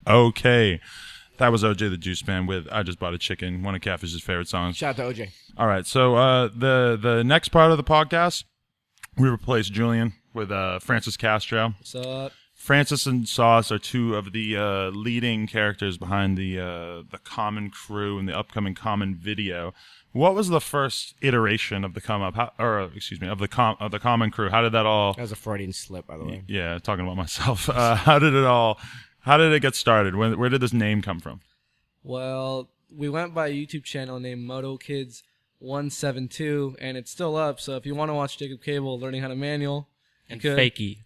Okay. That was OJ the Juice Man with I Just Bought a Chicken, one of Catfish's favorite songs. Shout out to OJ. All right, so the next part of the podcast, we replaced Julian with Francis Castro. What's up? Francis and Sauce are two of the leading characters behind the Common crew and the upcoming Common video. What was the first iteration of the of the Common crew? How did that all? That was a Freudian slip, by the way. Yeah, talking about myself. How did it get started? Where did this name come from? Well, we went by a YouTube channel named Moto Kids 172, and it's still up. So if you want to watch Jacob Cable learning how to manual, and Fakey.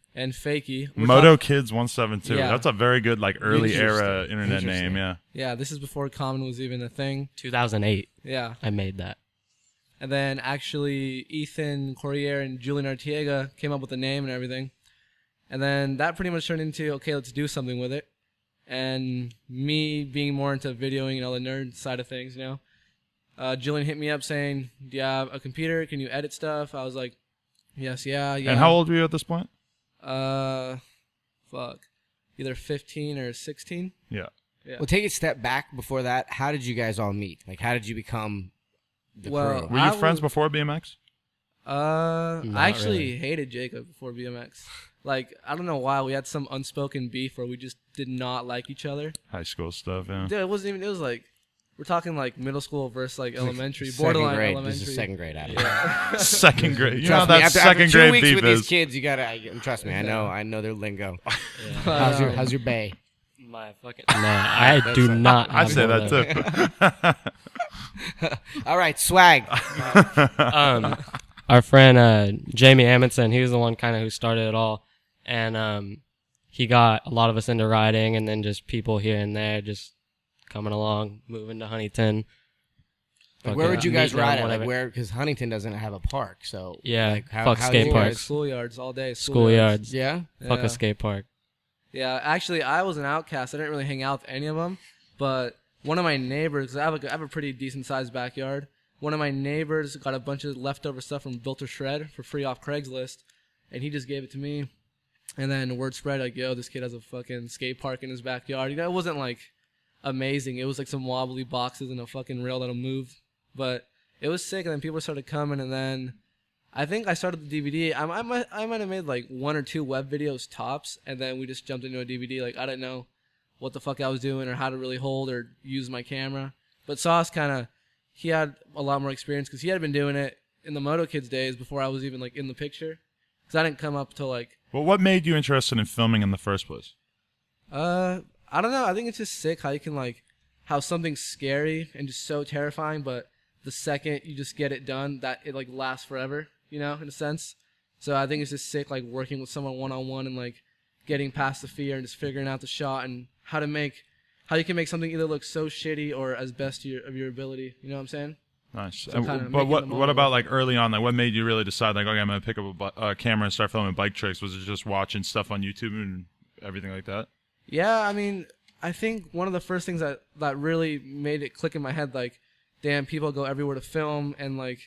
Moto Kids 172. Yeah. That's a very good early era internet name. Yeah. Yeah, this is before Common was even a thing. 2008. Yeah. I made that. And then actually Ethan Corriere and Julian Artiega came up with the name and everything. And then that pretty much turned into, okay, let's do something with it. And me being more into videoing and the nerd side of things, Julian hit me up saying, do you have a computer? Can you edit stuff? I was like, yes, yeah. And how old were you at this point? Either 15 or 16. Yeah. Well, take a step back before that. How did you guys all meet? Like, how did you become the crew? Were you friends before BMX? I actually really. hated Jacob before BMX. Like, I don't know why. We had some unspoken beef where we just did not like each other. High school stuff, yeah. Dude, it was like, we're talking like middle school versus like elementary, Second borderline grade. elementary. This is second grade out of Yeah. Second grade. You know Trust me, that after second 2 grade weeks beef with is. these kids, you gotta trust me. I know their lingo. But, How's your bay? My fucking no, I do not. I have say one that of too. All right, swag. Our friend Jamie Amundsen, he was the one kind of who started it all, and he got a lot of us into riding, and then just people here and there just coming along, moving to Huntington. Like, where would you guys meeting ride on at? Like, whatever. where? Because Huntington doesn't have a park, so Yeah, Like, fuck how skate you parks. guys- schoolyards all day. Schoolyards. Yeah. Fuck Yeah. a skate park. Yeah, actually, I was an outcast. I didn't really hang out with any of them. But one of my neighbors, 'cause I have a pretty decent-sized backyard. One of my neighbors got a bunch of leftover stuff from Built to Shred for free off Craigslist, and he just gave it to me. And then word spread, like, yo, this kid has a fucking skate park in his backyard. It wasn't, like, amazing. It was, like, some wobbly boxes and a fucking rail that'll move. But it was sick, and then people started coming, and then I think I started the DVD. I might have made like 1 or 2 web videos tops, and then we just jumped into a DVD. Like, I didn't know what the fuck I was doing or how to really hold or use my camera. But Sauce he had a lot more experience because he had been doing it in the Moto Kids days before I was even like in the picture. Because I didn't come up till like. Well, what made you interested in filming in the first place? I don't know. I think it's just sick how you can like how something's scary and just so terrifying, but the second you just get it done, that it like lasts forever, in a sense. So I think it's just sick, like working with someone one-on-one and like getting past the fear and just figuring out the shot and how you can make something either look so shitty or as best of your ability. You know what I'm saying? Nice. So kinda But making the what about like early on? Like, what made you really decide like, okay, I'm gonna pick up a camera and start filming bike tricks? Was it just watching stuff on YouTube and everything like that? Yeah, I mean, I think one of the first things that really made it click in my head, like, damn, people go everywhere to film, and like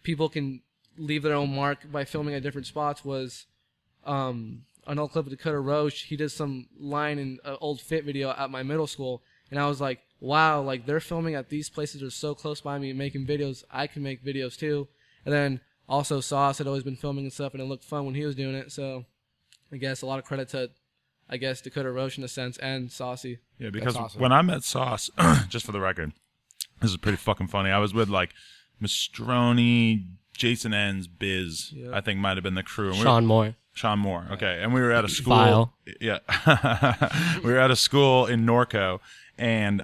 people can leave their own mark by filming at different spots, was an old clip of Dakota Roche. He did some line in an old fit video at my middle school, and I was like, wow, like they're filming at these places that are so close by me and making videos. I can make videos too. And then also Sauce had always been filming and stuff, and it looked fun when he was doing it. So I guess a lot of credit to Dakota Roche in a sense, and Saucey. Yeah, because awesome. when I met Sauce, just for the record, this is pretty fucking funny. I was with like Mastroni, Jason Enns, Biz, Yeah. I think might have been the crew. And Sean Moore. Sean Moore. Okay. And we were at a school. Vile. Yeah. We were at a school in Norco, and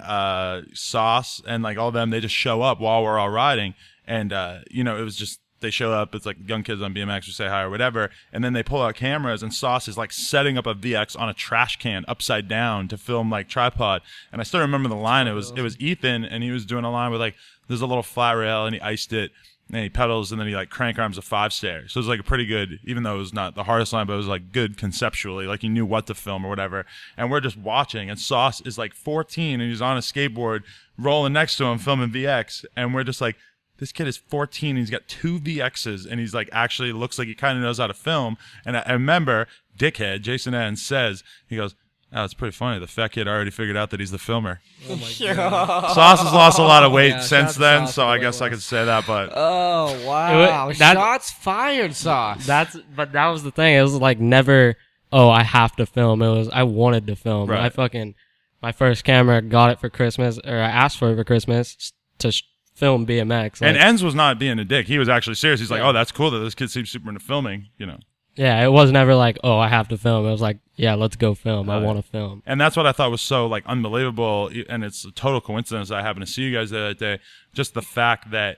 Sauce and like all them, they just show up while we're all riding. And, it was just, they show up, it's like young kids on BMX who say hi or whatever, and then they pull out cameras, and Sauce is like setting up a VX on a trash can upside down to film like tripod. And I still remember the line. It was Ethan, and he was doing a line with like, there's a little flat rail, and he iced it, and he pedals, and then he like crank arms a 5-stair. So it was like a pretty good, even though it was not the hardest line, but it was like good conceptually, like he knew what to film or whatever. And we're just watching, and Sauce is like 14, and he's on a skateboard rolling next to him filming VX, and we're just like, this kid is 14, and he's got 2 VXs, and he's like, actually looks like he kind of knows how to film. And I remember dickhead Jason Enns says, he goes, Oh, it's pretty funny. The fat kid already figured out that he's the filmer. Oh my god. Sauce has lost a lot of weight Yeah, shout since out to then, Sauce so for I the guess I weight could say that. But Oh wow! that- Shots fired, Sauce. But that was the thing. It was like never, oh, I have to film. It was I wanted to film. Right. My first camera, got it for Christmas, or I asked for it for Christmas to film BMX. and Like, Enz was not being a dick. He was actually serious. He's like, Yeah. oh, that's cool that this kid seems super into filming, you know. yeah, it was never like, oh, I have to film. It was like, yeah, let's go film. I Right. want to film. And that's what I thought was so like unbelievable, and it's a total coincidence that I happened to see you guys the other day. Just the fact that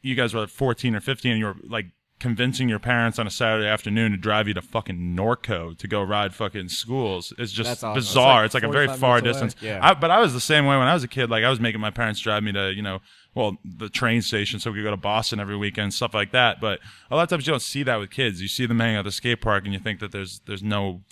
you guys were 14 or 15 and you were like convincing your parents on a Saturday afternoon to drive you to fucking Norco to go ride fucking schools is just That's awesome. bizarre. It's It's like like, a very 45 far minutes away. distance. Yeah. But I was the same way when I was a kid. Like I was making my parents drive me to, the train station so we could go to Boston every weekend, stuff like that. But a lot of times you don't see that with kids. You see them hanging out at the skate park and you think that there's no,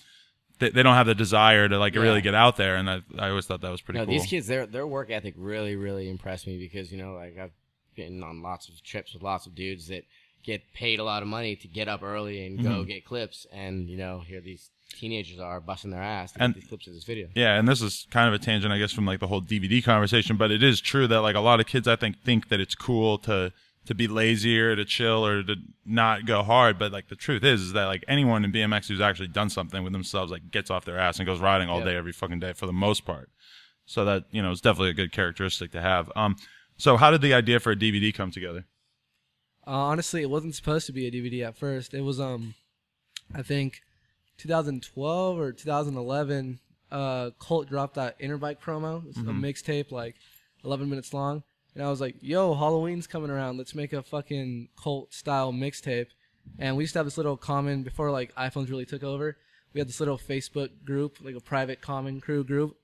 they don't have the desire to like really get out there. And I always thought that was pretty No, cool. these kids, their work ethic really, really impressed me because, like, I've been on lots of trips with lots of dudes that get paid a lot of money to get up early and go get clips. And, here these teenagers are busting their ass to And- get these clips of this video. Yeah, and this is kind of a tangent, I guess, from like the whole DVD conversation, but it is true that like a lot of kids, I think that it's cool to be lazy or to chill or to not go hard, but like the truth is that like anyone in BMX who's actually done something with themselves like gets off their ass and goes riding all day every fucking day for the most part. So that is definitely a good characteristic to have. So how did the idea for a DVD come together? Honestly, it wasn't supposed to be a DVD at first. It was I think 2012 or 2011. Colt dropped that Interbike promo. It's a mixtape, like 11 minutes long. And I was like, yo, Halloween's coming around. Let's make a fucking Colt style mixtape. And we used to have this little common, before like iPhones really took over, we had this little Facebook group, like a private common crew group.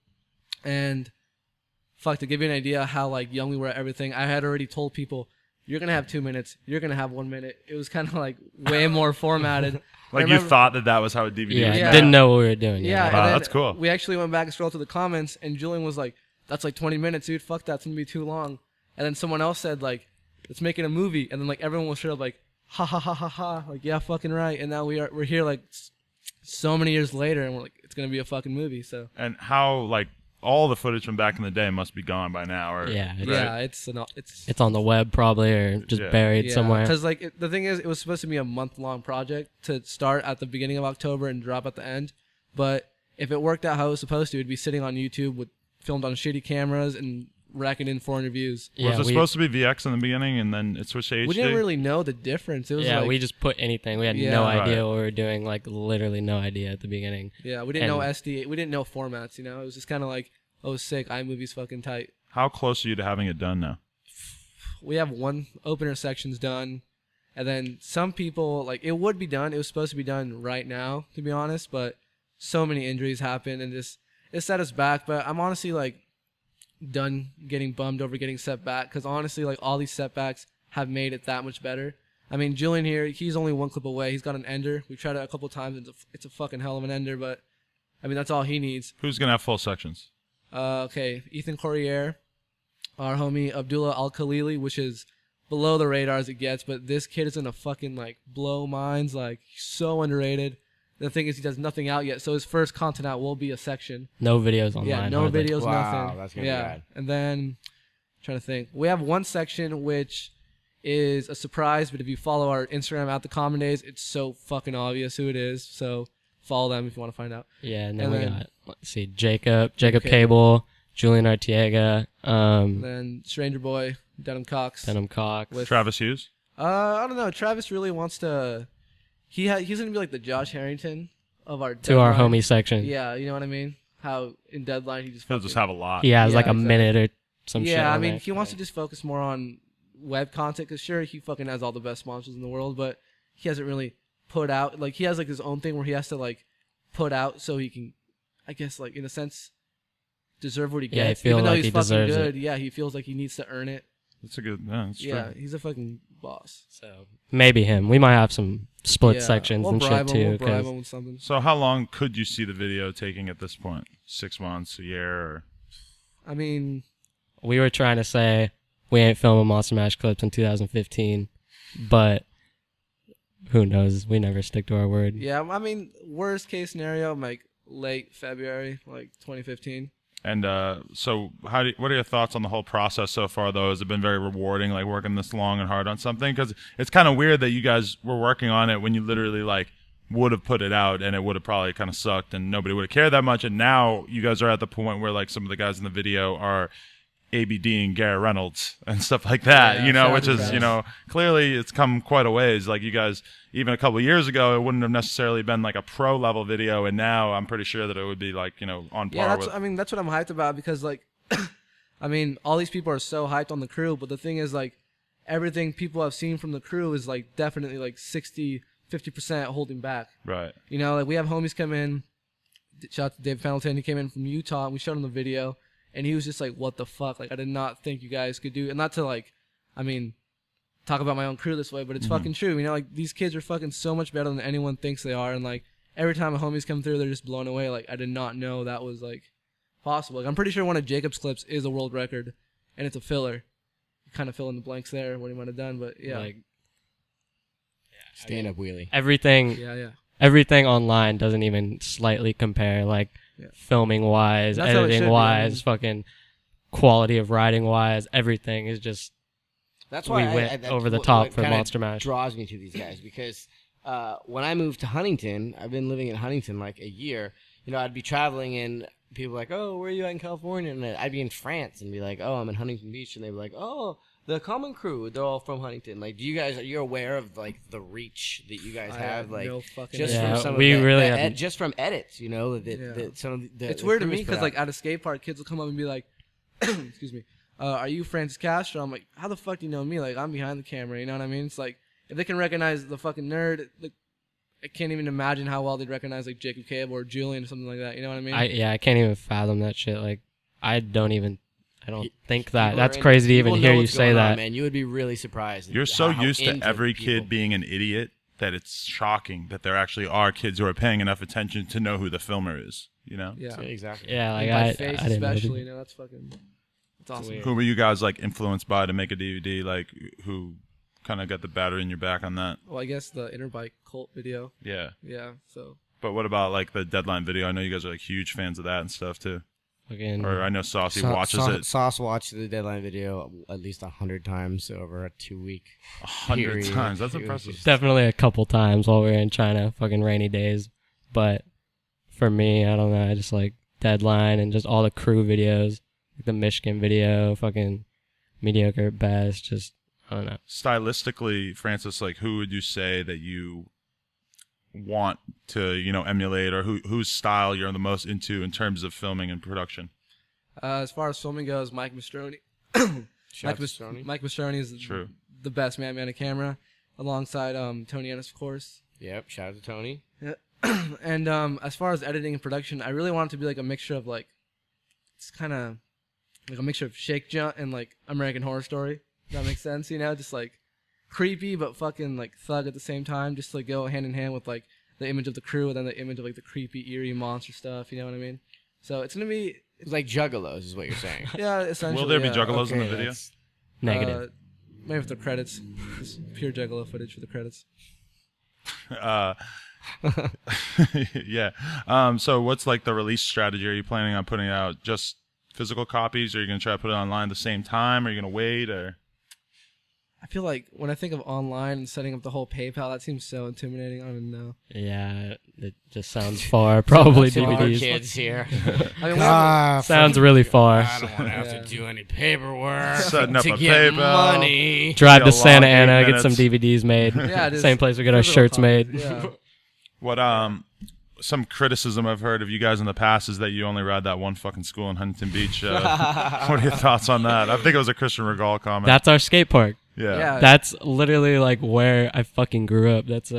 And fuck, to give you an idea how like young we were at everything, I had already told people, you're going to have 2 minutes. You're going to have 1 minute. It was kind of like way more formatted. Like you thought that was how a DVD Yeah, was Yeah. made? didn't know what we were doing. Yeah, yet. Wow, and then that's cool. We actually went back and scrolled to the comments, and Julian was like, that's like 20 minutes, dude. Fuck that. It's going to be too long. And then someone else said, like, let's make it a movie. And then, like, everyone was straight up like, ha, ha, ha, ha, ha. Like, yeah, fucking right. And now we're here, like, so many years later, and we're like, it's going to be a fucking movie. So, And how like all the footage from back in the day must be gone by now. Or, Yeah, right? yeah, it's It's on the web probably, or just Yeah. buried somewhere. Because, like, the thing is, it was supposed to be a month-long project to start at the beginning of October and drop at the end. But if it worked out how it was supposed to, it'd be sitting on YouTube with filmed on shitty cameras and racking in 400 views. Was it supposed to be VX in the beginning and then it switched to HD? We didn't really know the difference. It was Yeah, like, we just put anything. We had Yeah. no Right. idea what we were doing. Like literally no idea at the beginning. yeah, we didn't know and- SD. We didn't know formats. It was just kind of like, oh, sick. iMovie's fucking tight. How close are you to having it done now? We have one opener sections done, and then some people like it would be done. It was supposed to be done right now, to be honest, but so many injuries happened and just it set us back. But I'm honestly like done getting bummed over getting set back because honestly, like all these setbacks have made it that much better. I mean, Julian here, he's only one clip away. He's got an ender. We've tried it a couple times. It's a fucking hell of an ender, but I mean that's all he needs. Who's gonna have full sections? Okay, Ethan Corriere, our homie Abdullah Al Khalili, which is below the radar as it gets, but this kid is gonna fucking like blow minds, like so underrated. The thing is, he does nothing out yet, so his first content out will be a section. No videos online. Yeah, no hardly. videos, Wow, nothing. that's gonna be yeah, rad. and then trying to think, we have one section which is a surprise, but if you follow our Instagram at the Common Days, it's so fucking obvious who it is. So follow them if you want to find out. Yeah, and then And we then- got let's see, Jacob Cable. Cable, Julian Artiega, And then Stranger Boy, Denham Cox. Denham Cox. With- Travis Hughes? I don't know. Travis really wants to. He's gonna be like the Josh Harrington of our to our Deadline. homie section. Yeah, you know what I mean. How in Deadline he just He'll fucking- just have a lot. He has Yeah, like a exactly. minute or some shit. Yeah, I on mean there. he wants to just focus more on web content because sure he fucking has all the best sponsors in the world, but he hasn't really put out like he has like his own thing where he has to like put out so he can, I guess like in a sense, deserve what he Yeah, he gets. feel Even though like he's he fucking deserves good, yeah, he feels like he needs to earn it. That's a good. Yeah, that's Yeah, true. he's a fucking boss. So maybe him. We might have some split Yeah, sections we'll and bribe shit him, too. We'll bribe 'cause him with something. So how long could you see the video taking at this point? 6 months, a year, or I mean, we were trying to say we ain't filming Monster Mash clips in 2015, but who knows? We never stick to our word. yeah, I mean, worst case scenario, like late February, like 2015. And so, what are your thoughts on the whole process so far? Though, has it been very rewarding, like working this long and hard on something? Because it's kind of weird that you guys were working on it when you literally like would have put it out, and it would have probably kind of sucked, and nobody would have cared that much. And now you guys are at the point where like some of the guys in the video are ABD and Garrett Reynolds and stuff like that, Yeah, you know, which shout is, out. you know, clearly it's come quite a ways. Like you guys, even a couple of years ago, it wouldn't have necessarily been like a pro level video. And now I'm pretty sure that it would be like, you know, on par Yeah, with. that's what I'm hyped about because like, I mean, all these people are so hyped on the crew, but the thing is like, everything people have seen from the crew is like definitely like 50% holding back. Right. You know, like we have homies come in. Shout out to Dave Pendleton. He came in from Utah, and we showed him the video, and he was just like, "What the fuck? Like, I did not think you guys could do." And not to like, I mean, talk about my own crew this way, but it's fucking true. You know, like these kids are fucking so much better than anyone thinks they are, and like every time a homies come through, they're just blown away. Like I did not know that was like possible. Like I'm pretty sure one of Jacob's clips is a world record, and it's a filler. You kind of fill in the blanks there, what he might have done, but yeah, Like Stand up wheelie. everything online doesn't even slightly compare, like Yeah. filming wise, That's how it should editing be, wise, fucking quality of writing wise, everything is just That's why we went over the top for Monster Mash. Draws me to these guys because when I moved to Huntington, I've been living in Huntington like a year. You know, I'd be traveling and people were like, "Oh, where are you at in California?" And I'd be in France and be like, "Oh, I'm in Huntington Beach," and they'd be like, "Oh, the Common Crew, they're all from Huntington." Like, are you aware of like the reach that you guys I have? have Like, no fucking just idea. from Yeah, some we of the, really the haven't- just from edits, you know, that Yeah. some of the It's the weird to crew me has put because out. like at a skate park, kids will come up and be like, "Excuse me, are you Francis Castro?" I'm like, "How the fuck do you know me? Like I'm behind the camera." You know what I mean? It's like if they can recognize the fucking nerd, like, I can't even imagine how well they'd recognize like Jacob Cable or Julian or something like that. You know what I mean? I can't even fathom that shit. Like I don't think that. People That's are crazy to people even know hear you what's say going on, that. man. You would be really surprised. You're so how used to into every people- kid being an idiot that it's shocking that there actually are kids who are paying enough attention to know who the filmer is, you know? yeah. exactly. Yeah, like And by I face didn't know. especially, you know, that's fucking. It's awesome. weird. Who were you guys like influenced by to make a DVD? Like who kind of got the battery in your back on that? Well, I guess the Interbike cult video. Yeah. Yeah. So But what about like the Deadline video? I know you guys are like huge fans of that and stuff too. Fucking Or I know Saucey watches it Sauce watched the Deadline video at least 100 times over a 2-week 100 period. times. That's It was impressive. just- definitely a couple times while we were in China, fucking rainy days. But for me, I don't know. I just like Deadline and just all the crew videos, like the Michigan video, fucking mediocre at best. Just I don't know. Stylistically, Francis, like who would you say that you want to, you know, emulate, or whose style you're the most into in terms of filming and production? as far as filming goes, Mike Mastroni. Shout out to Stoney. Mike Mastroni is True. the best man behind a camera, alongside Tony Ennis, of course. Yep, shout out to Tony. And as far as editing and production, I really want it to be like a mixture of like, it's kind of like a mixture of Shake Junt and like American Horror Story. If that makes sense, you know, just like creepy but fucking like thug at the same time. Just like go hand in hand with like the image of the crew and then the image of like the creepy, eerie monster stuff. You know what I mean? So it's gonna be It's like Juggalos, is what you're saying. yeah, essentially. Will there be yeah. juggalos in the Okay, video? that's- Negative. Maybe with the credits, just pure Juggalo footage for the credits. Yeah. So what's like the release strategy? Are you planning on putting out just physical copies? Or are you going to try to put it online at the same time? Are you going to wait? Or I feel like when I think of online and setting up the whole PayPal, that seems so intimidating. I don't even know. Yeah, it just sounds far. Probably Some of our DVDs. kids here. I mean, we have- Sounds really far. I don't want to have Yeah. to do any paperwork Setting up to a get PayPal. money. Drive Be to a Santa long 8 Ana, get some minutes. DVDs made. Yeah, it is. Same place we get our Physical shirts made. copies, Yeah. what some criticism I've heard of you guys in the past is that you only ride that one fucking school in Huntington Beach. What are your thoughts on that? I think it was a Christian Regal comment. That's our skate park. yeah. Yeah. That's literally like where I fucking grew up. That's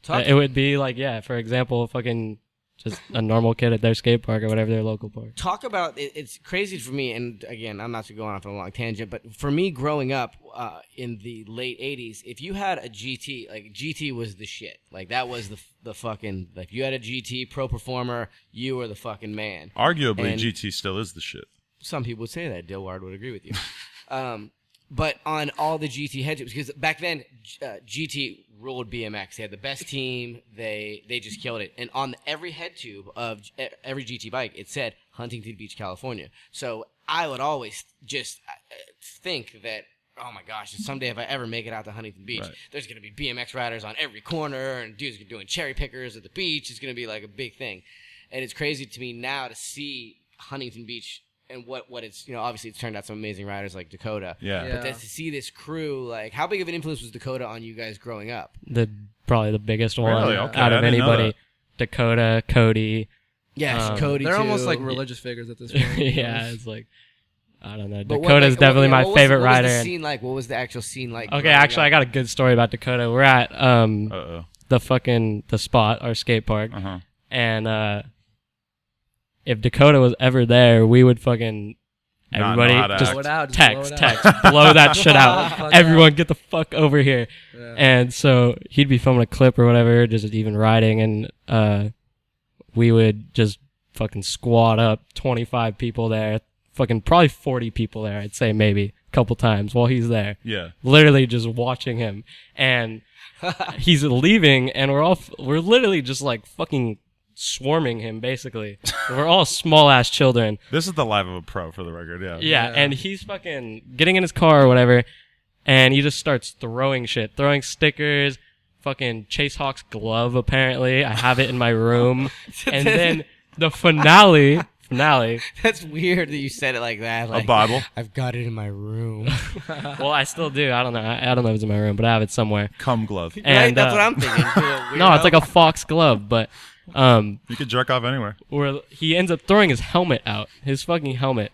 Talk- it would be like, yeah, for example, fucking just a normal kid at their skate park or whatever their local park. Talk about it's crazy for me, and again, I'm not to go off on a long tangent, but for me growing up in the late 80s, if you had a GT, like GT was the shit. Like that was the fucking, like you had a GT pro performer, you were the fucking man. Arguably, And- GT still is the shit. Some people would say that. Dilward would agree with you. But on all the GT head tubes, because back then GT ruled BMX. They had the best team. They just killed it. And on every head tube of every GT bike, it said Huntington Beach, California. So I would always just think that, oh my gosh, someday if I ever make it out to Huntington Beach, there's going to be BMX riders on every corner and dudes are doing cherry pickers at the beach. It's going to be like a big thing. And it's crazy to me now to see Huntington Beach and what it's, obviously it's turned out some amazing riders like Dakota. Yeah. But to see this crew, like, how big of an influence was Dakota on you guys growing up? Probably the biggest one Really? Okay, out I of didn't know anybody. that. Dakota, Cody. Yes, Cody They're too. almost like religious figures at this point. Yeah, it's like, I don't know. But Dakota's definitely my favorite what rider. was the scene like? What was the actual scene like? Okay, actually, I got a good story about Dakota. We're at the spot, our skate park, and if Dakota was ever there, we would fucking everybody just Blow it out, text, blow it out. blow that shit out. Fuck Everyone, get the fuck over here. Yeah. And so he'd be filming a clip or whatever, just even riding, and we would just fucking squat up, 25 people there, fucking probably 40 people there, I'd say maybe a couple times while he's there. Yeah. Literally just watching him. And he's leaving, and we're literally just like fucking swarming him, basically. We're all small ass children. This is the life of a pro, for the record. Yeah, and he's fucking getting in his car or whatever, and he just starts throwing shit, throwing stickers, fucking Chase Hawk's glove, apparently. I have it in my room. And then the finale. That's weird that you said it like that. Like, A Bible. I've got it in my room. Well, I still do. I don't know. I don't know if it's in my room, but I have it somewhere. Cum glove. And, right? That's what I'm thinking. No, it's like a fox glove, but You could jerk off anywhere. where he ends up throwing his helmet out, his fucking helmet,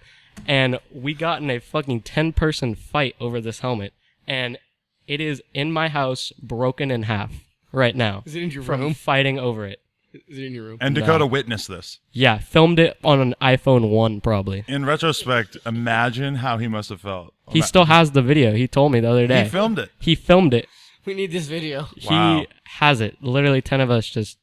and we got in a fucking 10-person fight over this helmet, and it is in my house, broken in half right now. Is it in your from room? fighting over it. Is it in your room? And Dakota witnessed this. Yeah, filmed it on an iPhone 1 probably. In retrospect, imagine how he must have felt. He still has the video. He told me the other day. He filmed it. He filmed it. We need this video. Wow. He has it. Literally 10 of us just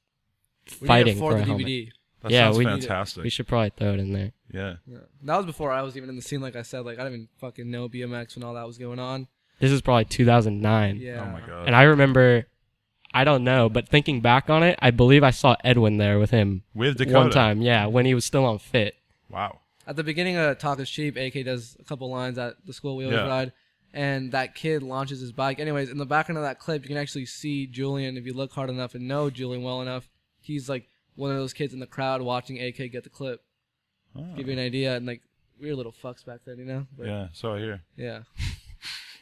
We fighting need it for for a the helmet. DVD. That Yeah, sounds we- fantastic. We should probably throw it in there. Yeah. Yeah. That was before I was even in the scene, like I said. Like, I didn't even fucking know BMX when all that was going on. This is probably 2009. Yeah. Oh my god. And I remember, I don't know, but thinking back on it, I believe I saw Edwin there with him With Dakota. one time. Yeah, when he was still on Fit. Wow. At the beginning of Talk is Cheap, AK does a couple lines at the school we always Yeah. ride, and that kid launches his bike. Anyways, in the background of that clip, you can actually see Julian. If you look hard enough and know Julian well enough, he's like one of those kids in the crowd watching AK get the clip. Oh. Give you an idea, and like we were little fucks back then, you know? But, Yeah, so I hear. yeah.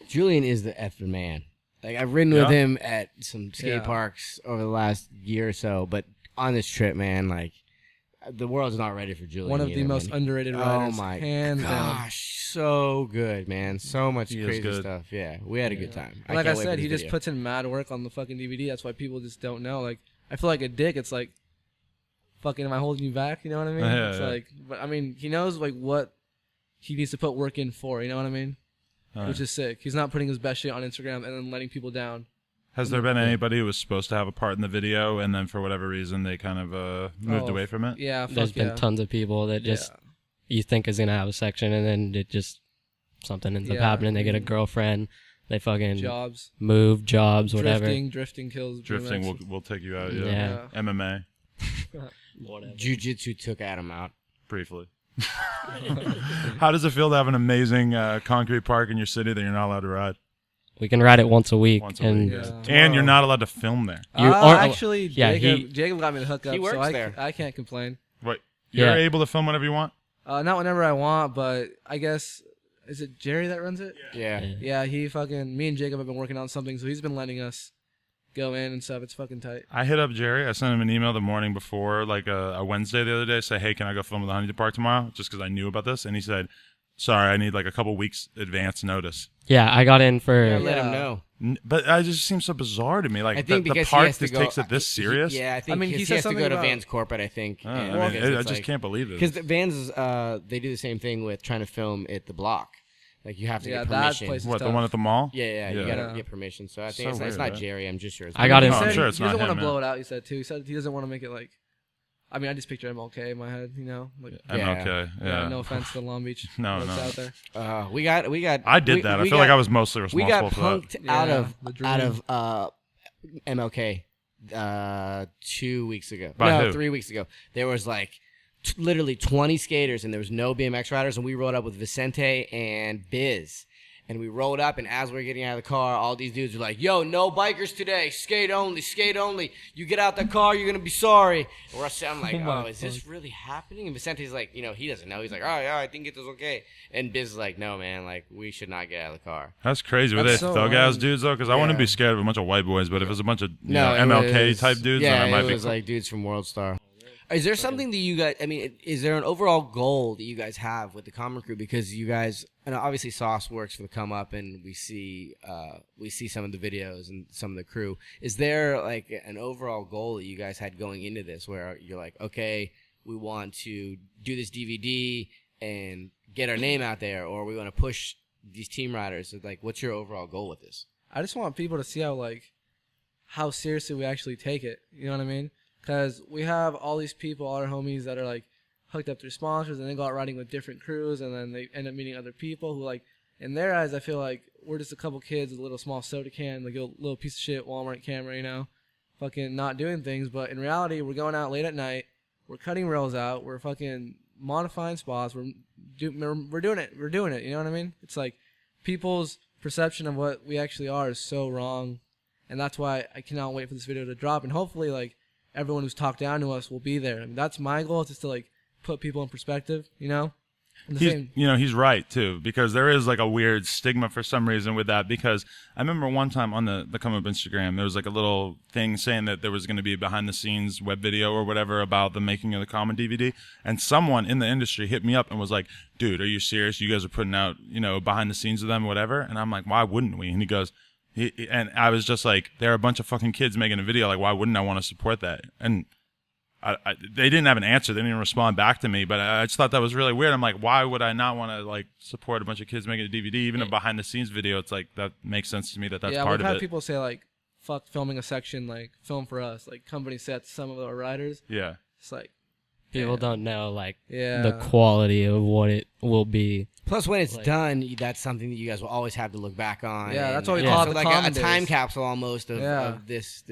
Julian is the effing man. Like, I've ridden with him at some skate parks over the last year or so, but on this trip, man, like, the world's not ready for Julian. One of the either, most man. underrated Oh riders, my hands down. gosh, so good, man. So much He is crazy good. stuff. Yeah, we had a good time. Like I can't wait for said, this he just video. puts in mad work on the fucking DVD. That's why people just don't know. Like, I feel like a dick. It's like, fucking, am I holding you back? You know what I mean? Yeah, It's yeah. like, but I mean, he knows like what he needs to put work in for. You know what I mean? Which is sick. He's not putting his best shit on Instagram and then letting people down. Has there been anybody who was supposed to have a part in the video and then for whatever reason they kind of moved away from it? Yeah, fuck There's been yeah. tons of people that just you think is going to have a section, and then it just, something ends up Yeah. happening. They get a girlfriend. They fucking Jobs, move, jobs, whatever. drifting kills. Drifting BMX. will take you out. Yeah. Yeah. MMA Whatever. Jiu-Jitsu took Adam out. briefly. How does it feel to have an amazing concrete park in your city that you're not allowed to ride? We can ride it once a week. Once a and week. Yeah. And you're not allowed to film there. You aren't- actually, yeah, Jacob got me the hook up, He works so I, there. I can't complain. Wait, you're Yeah. able to film whenever you want? Not whenever I want, but I guess, is it Jerry that runs it? Yeah. Yeah, me and Jacob have been working on something, so he's been letting us go in and stuff. It's fucking tight. I hit up Jerry. I sent him an email the morning before, like a Wednesday the other day, say, hey, can I go film at the Huntington Park tomorrow? Just because I knew about this. And he said, sorry, I need like a couple weeks advance notice. Yeah, I got in for. Yeah, let him know. But it just seems so bizarre to me. Like I think the because he park has to just go, takes it this serious. Yeah, I think I mean, he he said has to something go to about- Vans Corporate, I think. Oh, and I because it's just like- can't believe it. Because Vans, they do the same thing with trying to film at the block. Like, you have to Yeah, get that permission. place is What, the tough. one at the mall? Yeah, you Yeah. gotta get permission. So I think So it's weird, not right? Jerry. I'm just sure. It's I got in No, for. I'm sure it's he doesn't not want him, to blow yeah. it out. He said too. He said he doesn't want to make it like. I mean, I just picture MLK in my head, you know. Like, MLK. Yeah. no offense to Long Beach. No, folks no. out there. We got. I did that. I feel like I was mostly We responsible got for that. punked Yeah, out of MLK 2 weeks ago. By no, who? 3 weeks ago. There was like literally 20 skaters, and there was no BMX riders, and we rode up with Vicente and Biz. And we rolled up, and as we were getting out of the car, all these dudes were like, yo, no bikers today. Skate only, skate only. You get out the car, you're going to be sorry. And we're I'm like, oh, is this really happening? And Vicente's like, you know, he doesn't know. He's like, oh, yeah, I think it was okay. And Biz is like, no, man, like, we should not get out of the car. That's crazy. Were they That's so thug-ass lame. dudes, though? Because I wouldn't be scared of a bunch of white boys, but if it's a bunch of MLK-type dudes, yeah, then I might it be was like dudes from World Star. Is there something that you guys, I mean, is there an overall goal that you guys have with the Common Crew? Because you guys, and obviously Sauce works for the Come Up, and we see some of the videos and some of the crew. Is there like an overall goal that you guys had going into this where you're like, okay, we want to do this DVD and get our name out there, or we want to push these team riders? Like, what's your overall goal with this? I just want people to see how seriously we actually take it. You know what I mean? Because we have all these people, all our homies that are like hooked up through sponsors, and they go out riding with different crews, and then they end up meeting other people who, like, in their eyes, I feel like we're just a couple kids with a little small soda can, like a little piece of shit Walmart camera, you know, fucking not doing things. But in reality, we're going out late at night, we're cutting rails out, we're fucking modifying spots, we're doing it, you know what I mean? It's like people's perception of what we actually are is so wrong, and that's why I cannot wait for this video to drop, and hopefully, like, everyone who's talked down to us will be there. I mean, that's my goal, is just to like put people in perspective, you know? He's right too, because there is like a weird stigma for some reason with that. Because I remember one time on the Come Up Instagram, there was like a little thing saying that there was going to be a behind the scenes web video or whatever about the making of the Common DVD, and someone in the industry hit me up and was like, dude, are you serious? You guys are putting out, you know, behind the scenes of them or whatever? And I'm like, why wouldn't we? And he goes, and I was just like, there are a bunch of fucking kids making a video. Like, why wouldn't I want to support that? And they didn't have an answer. They didn't respond back to me. But I just thought that was really weird. I'm like, why would I not want to like support a bunch of kids making a DVD, even a behind the scenes video? It's like, that makes sense to me that's part of it. Yeah, we've had people say like, fuck filming a section, like film for us. Like company sets some of our riders. Yeah. It's like People don't know like Yeah. the quality of what it will be. Plus, when it's Like- done, that's something that you guys will always have to look back on. Yeah, and that's why we it's call it also the like common a time days. capsule almost of, Yeah. of this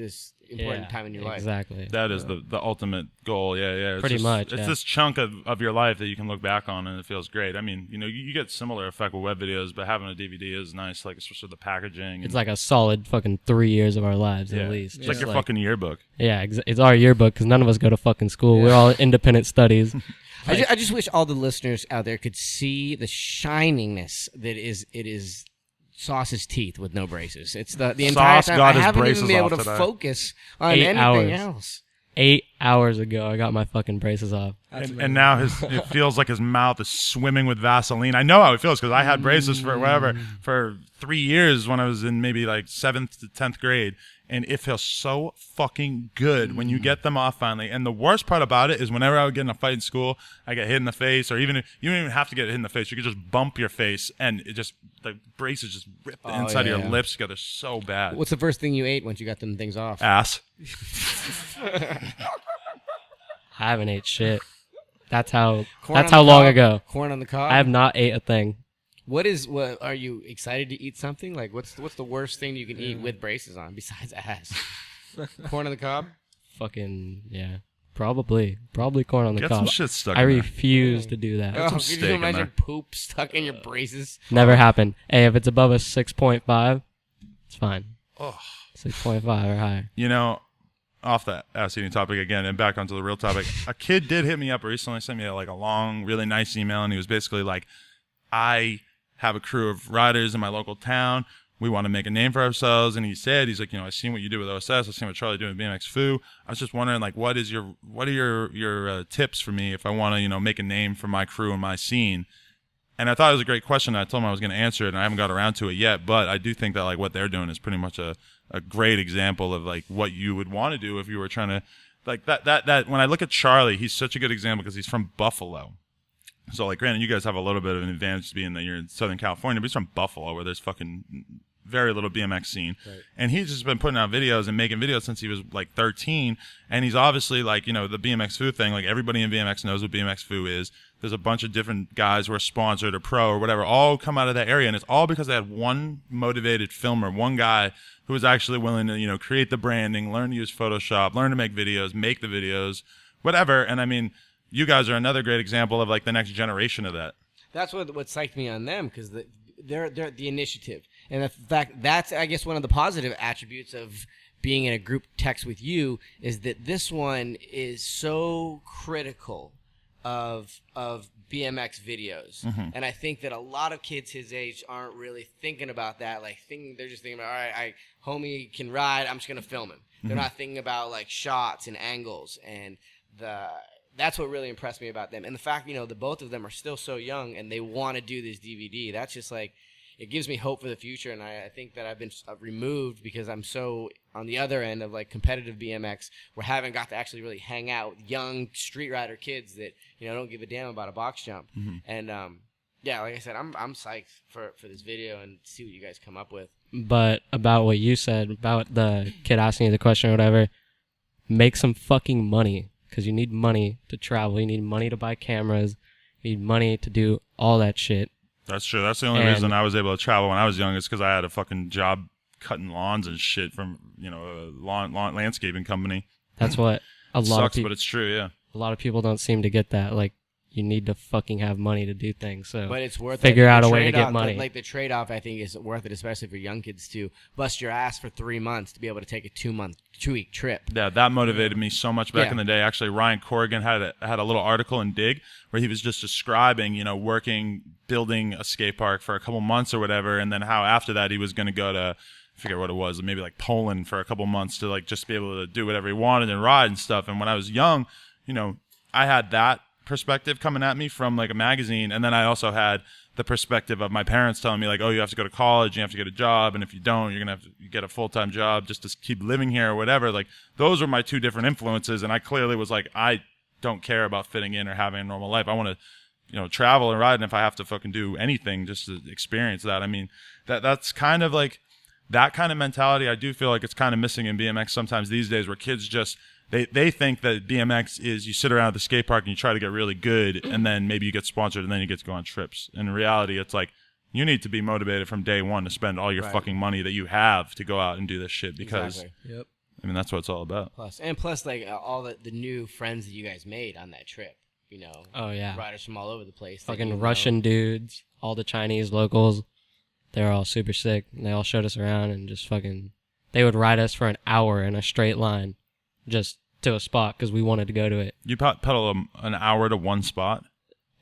important Yeah, time in your life. Exactly. That is the ultimate goal. Yeah. It's Pretty just- much, It's yeah. this chunk of your life that you can look back on, and it feels great. I mean, you know, you get similar effect with web videos, but having a DVD is nice, like especially the packaging. It's and- like a solid fucking 3 years of our lives yeah. at least. It's like Just your fucking yearbook. Yeah, it's our yearbook because none of us go to fucking school. We're all independent studies. I just wish all the listeners out there could see the shininess that is Sauce's teeth with no braces. It's the entire Sauce time. got I his haven't braces even been able off to today. focus on 8 anything hours. else. 8 hours ago, I got my fucking braces off. And now it feels like his mouth is swimming with Vaseline. I know how it feels because I had braces for 3 years when I was in maybe like 7th to 10th grade. And it feels so fucking good when you get them off finally. And the worst part about it is whenever I would get in a fight in school, I get hit in the face, or even you don't even have to get hit in the face. You could just bump your face, and it just the braces just rip the inside of your lips together so bad. What's the first thing you ate once you got them things off? Ass. I haven't ate shit. That's how Corn on how the long cob? ago. Corn on the cob. I have not ate a thing. What are you excited to eat something? Like what's the worst thing you can eat with braces on besides ass? Corn on the cob? Fucking yeah. Probably corn on the Get cob. some shit stuck I in there. refuse to do that. Oh, some could steak you in imagine there. poop stuck in your braces? Never happened. Hey, if it's above a 6.5, it's fine. Oh. 6.5 or higher. You know, off that ass eating topic again and back onto the real topic, a kid did hit me up recently, sent me like a long, really nice email, and he was basically like, I have a crew of riders in my local town. We want to make a name for ourselves. And he's like, you know, I've seen what you do with OSS. I've seen what Charlie did with BMX Foo. I was just wondering, like, what are your tips for me if I want to, you know, make a name for my crew and my scene? And I thought it was a great question. I told him I was going to answer it, and I haven't got around to it yet. But I do think that like what they're doing is pretty much a great example of like what you would want to do if you were trying to like that. When I look at Charlie, he's such a good example because he's from Buffalo. So like, granted, you guys have a little bit of an advantage being that you're in Southern California, but he's from Buffalo, where there's fucking very little BMX scene. Right. And he's just been putting out videos and making videos since he was like 13. And he's obviously like, the BMX Foo thing, like everybody in BMX knows what BMX Foo is. There's a bunch of different guys who are sponsored or pro or whatever, all come out of that area. And it's all because they had one motivated filmer, one guy who was actually willing to, create the branding, learn to use Photoshop, learn to make videos, make the videos, whatever. And I mean, you guys are another great example of like the next generation of that. That's what psyched me on them, because they're the initiative. And in fact, that's, I guess, one of the positive attributes of being in a group text with you, is that this one is so critical of BMX videos. Mm-hmm. And I think that a lot of kids his age aren't really thinking about that. Like, they're just thinking about, all right, homie can ride, I'm just going to film him. Mm-hmm. They're not thinking about, like, shots and angles. And that's what really impressed me about them. And the fact, that both of them are still so young and they want to do this DVD, that's just like, it gives me hope for the future. And I think that I've been removed because I'm so on the other end of like competitive BMX, where I haven't got to actually really hang out with young street rider kids that, don't give a damn about a box jump. Mm-hmm. And, yeah, like I said, I'm psyched for this video and see what you guys come up with. But about what you said, about the kid asking you the question or whatever, make some fucking money. Because you need money to travel. You need money to buy cameras. You need money to do all that shit. That's true. That's the only reason I was able to travel when I was young, is because I had a fucking job cutting lawns and shit from, a lawn landscaping company. That's what a lot Sucks, of people. but it's true, yeah. A lot of people don't seem to get that. Like, you need to fucking have money to do things. So But it's worth figure it. out The a way to trade-off- get money. Like the trade-off, I think, is worth it, especially for young kids to bust your ass for 3 months to be able to take a 2-week trip. Yeah, that motivated me so much back Yeah. in the day. Actually, Ryan Corrigan had a little article in Dig where he was just describing, building a skate park for a couple months or whatever, and then how after that he was going to go to, I forget what it was, maybe like Poland for a couple months to like just be able to do whatever he wanted and ride and stuff. And when I was young, I had that perspective coming at me from like a magazine, and then I also had the perspective of my parents telling me like, oh, you have to go to college, you have to get a job, and if you don't, you're gonna have to get a full-time job just to keep living here or whatever. Like, those were my two different influences, and I clearly was like, I don't care about fitting in or having a normal life. I want to travel and ride, and if I have to fucking do anything just to experience that. I mean, that's kind of like that kind of mentality. I do feel like it's kind of missing in BMX sometimes these days, where kids just They think that BMX is you sit around at the skate park and you try to get really good, and then maybe you get sponsored and then you get to go on trips. In reality, it's like you need to be motivated from day one to spend all your fucking money that you have to go out and do this shit, because Exactly. Yep. I mean, that's what it's all about. Plus, like all the new friends that you guys made on that trip. Oh, yeah. Riders from all over the place. Fucking Russian dudes, all the Chinese locals. They're all super sick. And they all showed us around and just fucking... They would ride us for an hour in a straight line just to a spot because we wanted to go to it. You pedal an hour to one spot?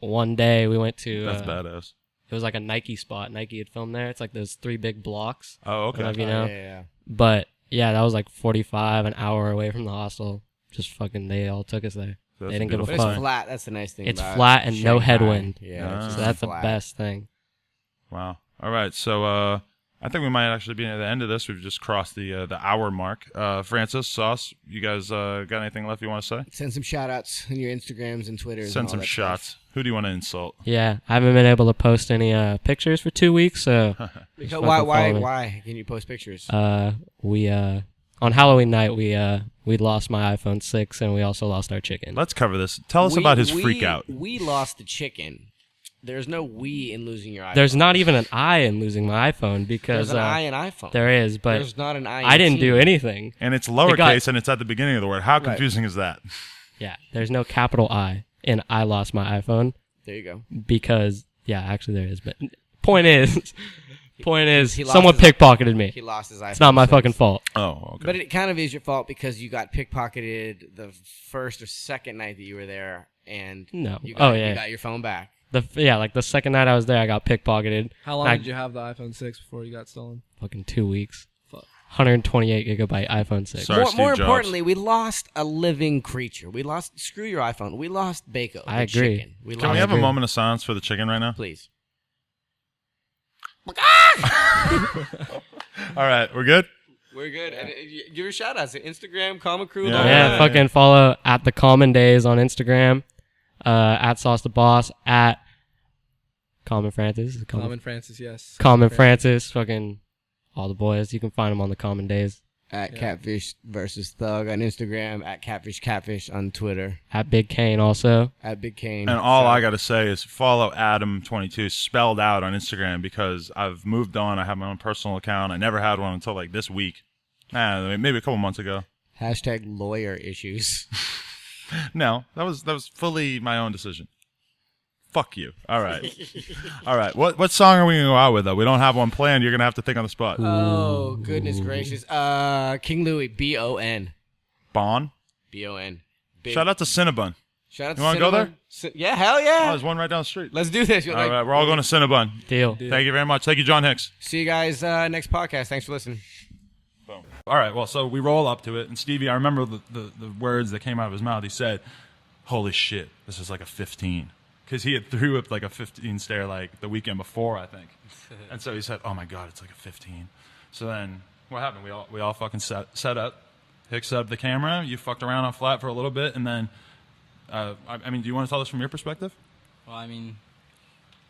One day we went to... That's badass. It was like a Nike spot. Nike had filmed there. It's like those 3 big blocks. Oh, okay. I don't know if you know. Yeah. But, yeah, that was like 45, an hour away from the hostel. Just fucking... They all took us there. That's They didn't give a But fuck. it's flat. That's the nice thing It's about flat and no Shanghai. headwind. Yeah. it's Ah. just So that's the flat. best thing. Wow. All right. So I think we might actually be near the end of this. We've just crossed the hour mark. Francis, Sauce, you guys got anything left you want to say? Send some shout outs on your Instagrams and Twitters. Send and all some that shots. stuff. Who do you want to insult? Yeah, I haven't been able to post any pictures for 2 weeks, so Because fucking follow me. why can you post pictures? we on Halloween night we lost my iPhone 6 and we also lost our chicken. Let's cover this. Tell us about his freak out. We lost the chicken. There's no we in losing your iPhone. There's not even an I in losing my iPhone because There's an I in iPhone. there is, but There's not an I in I didn't do team. anything. And it's lowercase got- and it's at the beginning of the word. How confusing is that? Yeah, there's no capital I in I lost my iPhone There you go. because yeah, actually there is, but point is he lost someone his- pickpocketed me. He lost his iPhone. It's not my 6. fucking fault. Oh, okay. But it kind of is your fault because you got pickpocketed the first or second night that you were there, and No. you got, Oh, yeah. you got your phone back. Like the second night I was there, I got pickpocketed. How long I- did you have the iPhone 6 before you got stolen? Fucking 2 weeks. Fuck. 128 gigabyte iPhone 6. Sorry, More Steve Jobs. importantly, we lost a living creature. We lost. Screw your iPhone. We lost Bako. I the agree. Chicken. Can we have a moment of silence for the chicken right now? Please. All right, we're good? We're good. And give your shout outs to Instagram, Common Crew. Yeah. Yeah, fucking follow at the Common Days on Instagram, at Sauce the Boss, at Common Francis. Common Francis, yes. Common Francis, fucking all the boys. You can find them on the common days. At Catfish versus Thug on Instagram. At Catfish on Twitter. At Big Kane also. At Big Kane. And all I got to say is follow Adam22 spelled out on Instagram because I've moved on. I have my own personal account. I never had one until like this week. Maybe a couple months ago. Hashtag lawyer issues. No, that was fully my own decision. Fuck you. All right. All right. What song are we going to go out with, though? We don't have one planned. You're going to have to think on the spot. Oh, goodness gracious. King Louis, B-O-N. Bon? B-O-N. Shout out to Cinnabon. Shout out You want to go there? Yeah, hell yeah. Oh, there's one right down the street. Let's do this. All right, we're all going to Cinnabon. Deal. Thank you very much. Thank you, John Hicks. See you guys next podcast. Thanks for listening. Boom. All right, well, so we roll up to it, and Stevie, I remember the words that came out of his mouth. He said, holy shit, this is like a 15. Because he had threw up like a 15 stare like the weekend before, I think. And so he said, oh my God, it's like a 15. So then what happened? We all fucking set up. Hicks set up the camera. You fucked around on flat for a little bit. And then, I mean, do you want to tell us from your perspective? Well, I mean,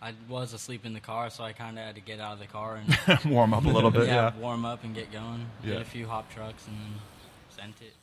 I was asleep in the car, so I kind of had to get out of the car and Warm up a little bit, yeah. warm up and get going. Yeah. Did a few hop trucks and then sent it.